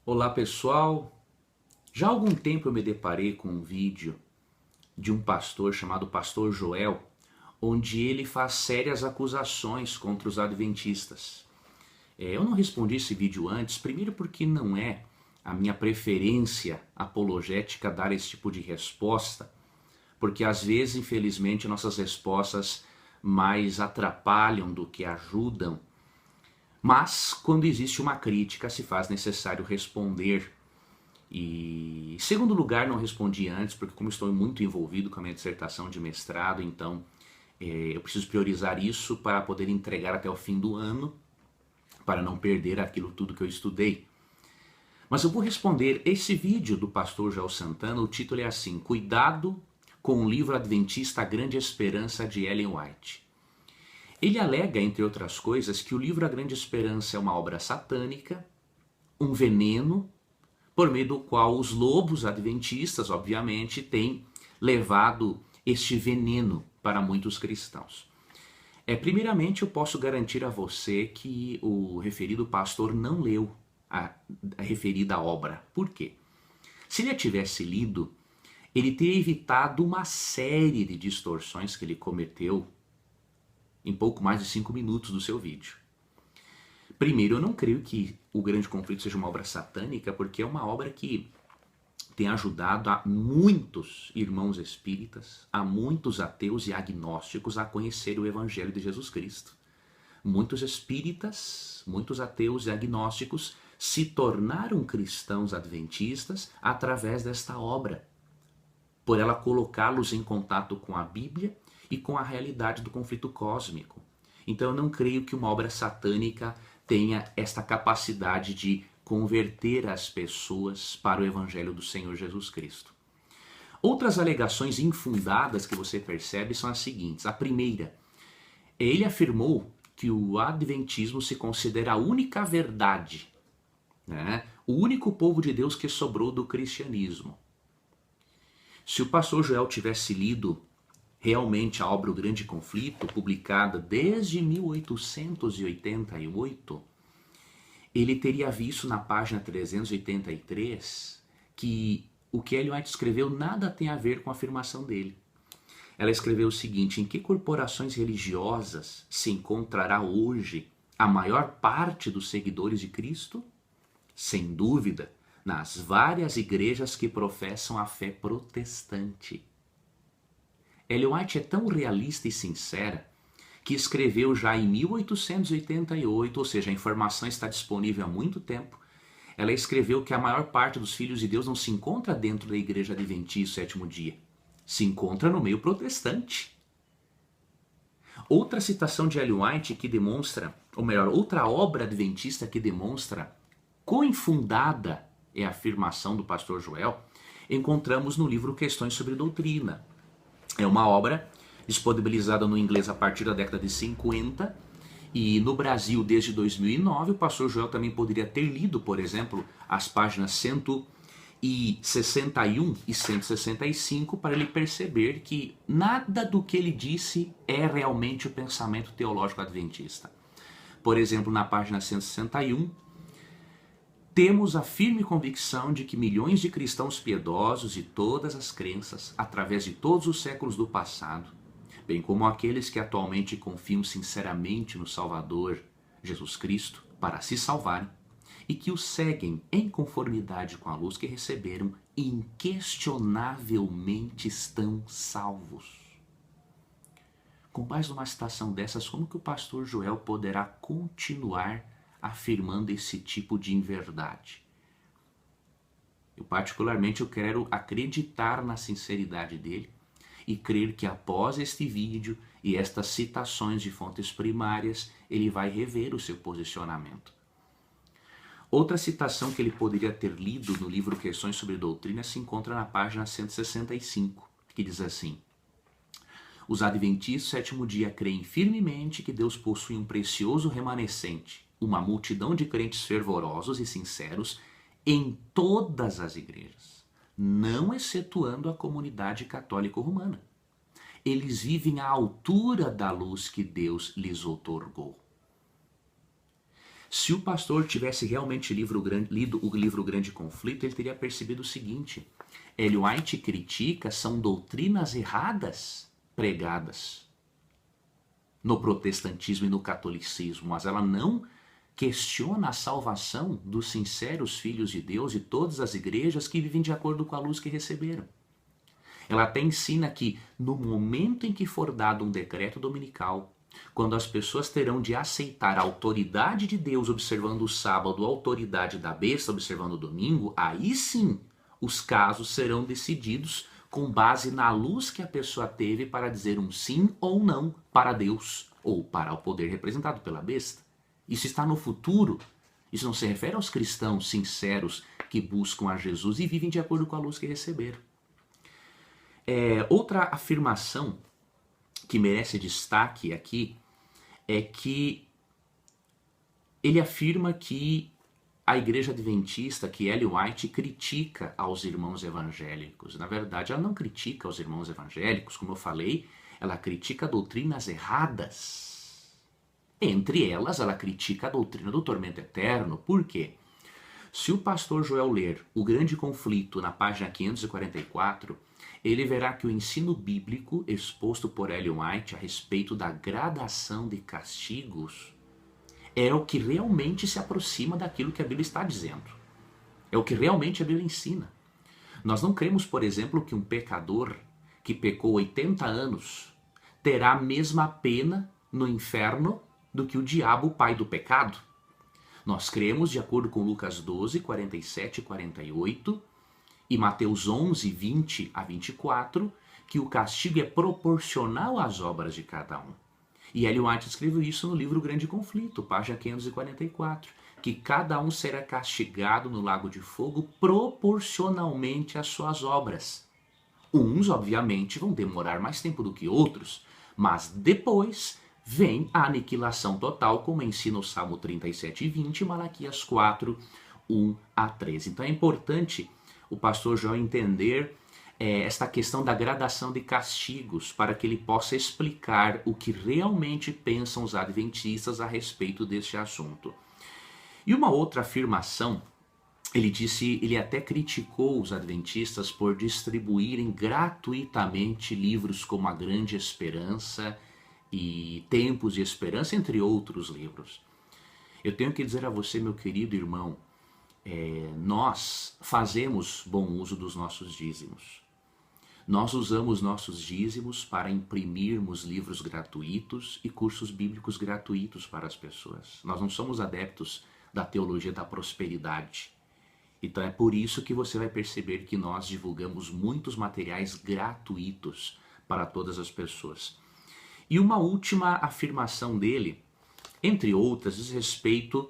Olá pessoal, já há algum tempo eu me deparei com um vídeo de um pastor chamado Pastor Joel, onde ele faz sérias acusações contra os adventistas. Eu não respondi esse vídeo antes, primeiro porque não é a minha preferência apologética dar esse tipo de resposta, porque às vezes, infelizmente, nossas respostas mais atrapalham do que ajudam. Mas, quando existe uma crítica, se faz necessário responder. E, em segundo lugar, não respondi antes, porque como estou muito envolvido com a minha dissertação de mestrado, então eu preciso priorizar isso para poder entregar até o fim do ano, para não perder aquilo tudo que eu estudei. Mas eu vou responder esse vídeo do pastor Joel Santana, o título é assim: Cuidado com o livro adventista A Grande Esperança de Ellen White. Ele alega, entre outras coisas, que o livro A Grande Esperança é uma obra satânica, um veneno, por meio do qual os lobos adventistas, obviamente, têm levado este veneno para muitos cristãos. Primeiramente, eu posso garantir a você que o referido pastor não leu a referida obra. Por quê? Se ele a tivesse lido, ele teria evitado uma série de distorções que ele cometeu em pouco mais de 5 minutos do seu vídeo. Primeiro, eu não creio que O Grande Conflito seja uma obra satânica, porque é uma obra que tem ajudado a muitos irmãos espíritas, a muitos ateus e agnósticos a conhecer o Evangelho de Jesus Cristo. Muitos espíritas, muitos ateus e agnósticos se tornaram cristãos adventistas através desta obra, por ela colocá-los em contato com a Bíblia e com a realidade do conflito cósmico. Então eu não creio que uma obra satânica tenha esta capacidade de converter as pessoas para o Evangelho do Senhor Jesus Cristo. Outras alegações infundadas que você percebe são as seguintes. A primeira, ele afirmou que o adventismo se considera a única verdade, né? O único povo de Deus que sobrou do cristianismo. Se o pastor Joel tivesse lido realmente a obra O Grande Conflito, publicada desde 1888, ele teria visto na página 383 que o que Ellen White escreveu nada tem a ver com a afirmação dele. Ela escreveu o seguinte: em que corporações religiosas se encontrará hoje a maior parte dos seguidores de Cristo? Sem dúvida, nas várias igrejas que professam a fé protestante. Ellen White é tão realista e sincera que escreveu já em 1888, ou seja, a informação está disponível há muito tempo. Ela escreveu que a maior parte dos filhos de Deus não se encontra dentro da igreja adventista sétimo dia, se encontra no meio protestante. Outra citação de Ellen White que demonstra, ou melhor, outra obra adventista que demonstra quão infundada é a afirmação do pastor Joel, encontramos no livro Questões sobre Doutrina. É uma obra disponibilizada no inglês a partir da década de 50 e no Brasil desde 2009. O pastor Joel também poderia ter lido, por exemplo, as páginas 161 e 165 para ele perceber que nada do que ele disse é realmente o pensamento teológico adventista. Por exemplo, na página 161, temos a firme convicção de que milhões de cristãos piedosos de todas as crenças, através de todos os séculos do passado, bem como aqueles que atualmente confiam sinceramente no Salvador, Jesus Cristo, para se salvarem, e que o seguem em conformidade com a luz que receberam, inquestionavelmente estão salvos. Com base numa citação dessas, como que o pastor Joel poderá continuar afirmando esse tipo de inverdade? Eu particularmente quero acreditar na sinceridade dele e crer que após este vídeo e estas citações de fontes primárias, ele vai rever o seu posicionamento. Outra citação que ele poderia ter lido no livro Questões sobre Doutrina se encontra na página 165, que diz assim: os adventistas do sétimo dia creem firmemente que Deus possui um precioso remanescente, uma multidão de crentes fervorosos e sinceros em todas as igrejas, não excetuando a comunidade católica romana. Eles vivem à altura da luz que Deus lhes outorgou. Se o pastor tivesse realmente lido o livro Grande Conflito, ele teria percebido o seguinte: Ellen White critica são doutrinas erradas pregadas no protestantismo e no catolicismo, mas ela não questiona a salvação dos sinceros filhos de Deus e todas as igrejas que vivem de acordo com a luz que receberam. Ela até ensina que no momento em que for dado um decreto dominical, quando as pessoas terão de aceitar a autoridade de Deus observando o sábado, a autoridade da besta observando o domingo, aí sim os casos serão decididos com base na luz que a pessoa teve para dizer um sim ou não para Deus ou para o poder representado pela besta. Isso está no futuro. Isso não se refere aos cristãos sinceros que buscam a Jesus e vivem de acordo com a luz que receberam. Outra afirmação que merece destaque aqui é que ele afirma que a igreja adventista, que Ellen White critica aos irmãos evangélicos. Na verdade, ela não critica os irmãos evangélicos, como eu falei, ela critica doutrinas erradas. Entre elas, ela critica a doutrina do tormento eterno. Por quê? Se o pastor Joel ler O Grande Conflito na página 544, ele verá que o ensino bíblico exposto por Ellen White a respeito da gradação de castigos é o que realmente se aproxima daquilo que a Bíblia está dizendo. É o que realmente a Bíblia ensina. Nós não cremos, por exemplo, que um pecador que pecou 80 anos terá a mesma pena no inferno do que o diabo, o pai do pecado. Nós cremos, de acordo com Lucas 12, 47 e 48, e Mateus 11, 20 a 24, que o castigo é proporcional às obras de cada um. E Ellen White escreveu isso no livro Grande Conflito, página 544, que cada um será castigado no lago de fogo proporcionalmente às suas obras. Uns, obviamente, vão demorar mais tempo do que outros, mas depois vem a aniquilação total, como ensina o Salmo 37 e 20 e Malaquias 4, 1 a 13. Então é importante o pastor João entender esta questão da gradação de castigos, para que ele possa explicar o que realmente pensam os adventistas a respeito deste assunto. E uma outra afirmação, ele até criticou os adventistas por distribuírem gratuitamente livros como A Grande Esperança e Tempos de Esperança, entre outros livros. Eu tenho que dizer a você, meu querido irmão, nós fazemos bom uso dos nossos dízimos. Nós usamos nossos dízimos para imprimirmos livros gratuitos e cursos bíblicos gratuitos para as pessoas. Nós não somos adeptos da teologia da prosperidade. Então é por isso que você vai perceber que nós divulgamos muitos materiais gratuitos para todas as pessoas. E uma última afirmação dele, entre outras, diz respeito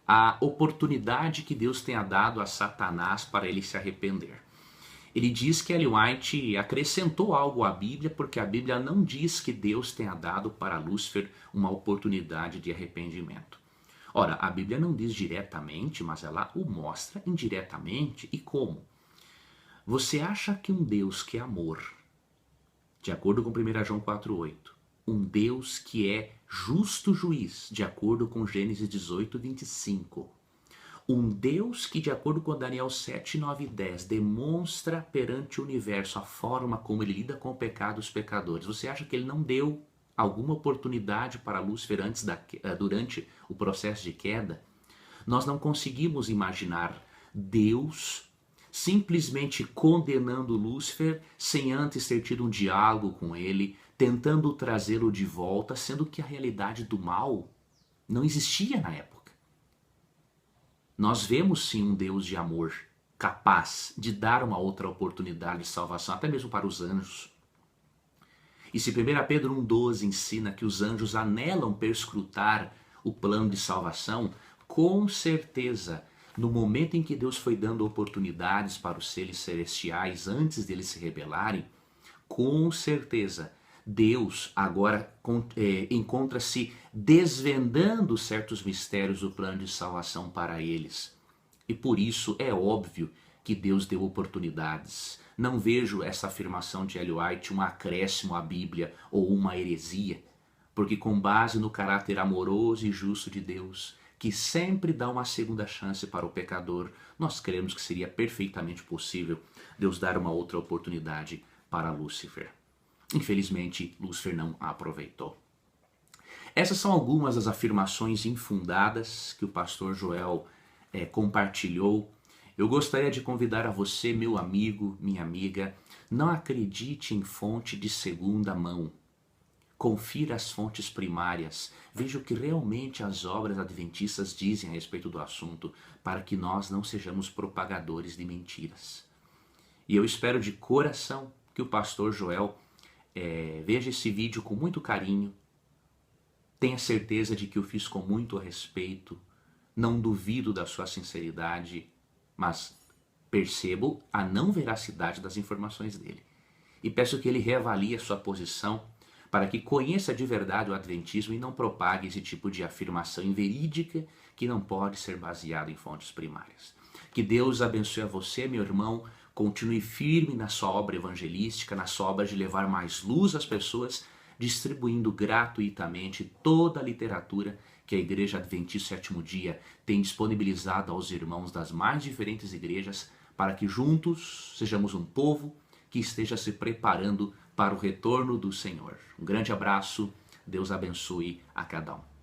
à oportunidade que Deus tenha dado a Satanás para ele se arrepender. Ele diz que Ellen White acrescentou algo à Bíblia, porque a Bíblia não diz que Deus tenha dado para Lúcifer uma oportunidade de arrependimento. Ora, a Bíblia não diz diretamente, mas ela o mostra indiretamente. E como? Você acha que um Deus que é amor, de acordo com 1 João 4,8, um Deus que é justo juiz, de acordo com Gênesis 18, 25, um Deus que, de acordo com Daniel 7, 9 e 10, demonstra perante o universo a forma como ele lida com o pecado dos pecadores. Você acha que ele não deu alguma oportunidade para Lúcifer durante o processo de queda? Nós não conseguimos imaginar Deus simplesmente condenando Lúcifer sem antes ter tido um diálogo com ele, tentando trazê-lo de volta, sendo que a realidade do mal não existia na época. Nós vemos sim um Deus de amor, capaz de dar uma outra oportunidade de salvação, até mesmo para os anjos. E se 1 Pedro 1,12 ensina que os anjos anelam perscrutar o plano de salvação, com certeza, no momento em que Deus foi dando oportunidades para os seres celestiais antes deles se rebelarem, com certeza, Deus agora encontra-se desvendando certos mistérios do plano de salvação para eles. E por isso é óbvio que Deus deu oportunidades. Não vejo essa afirmação de Ellen White um acréscimo à Bíblia ou uma heresia, porque com base no caráter amoroso e justo de Deus, que sempre dá uma segunda chance para o pecador, nós cremos que seria perfeitamente possível Deus dar uma outra oportunidade para Lúcifer. Infelizmente, Lúcifer não a aproveitou. Essas são algumas das afirmações infundadas que o pastor Joel compartilhou. Eu gostaria de convidar a você, meu amigo, minha amiga, não acredite em fonte de segunda mão. Confira as fontes primárias, veja o que realmente as obras adventistas dizem a respeito do assunto, para que nós não sejamos propagadores de mentiras. E eu espero de coração que o pastor Joel veja esse vídeo com muito carinho, tenha certeza de que eu fiz com muito respeito, não duvido da sua sinceridade, mas percebo a não veracidade das informações dele. E peço que ele reavalie a sua posição para que conheça de verdade o Adventismo e não propague esse tipo de afirmação inverídica que não pode ser baseada em fontes primárias. Que Deus abençoe a você, meu irmão, continue firme na sua obra evangelística, na sua obra de levar mais luz às pessoas, distribuindo gratuitamente toda a literatura que a Igreja Adventista Sétimo Dia tem disponibilizado aos irmãos das mais diferentes igrejas, para que juntos sejamos um povo que esteja se preparando para o retorno do Senhor. Um grande abraço, Deus abençoe a cada um.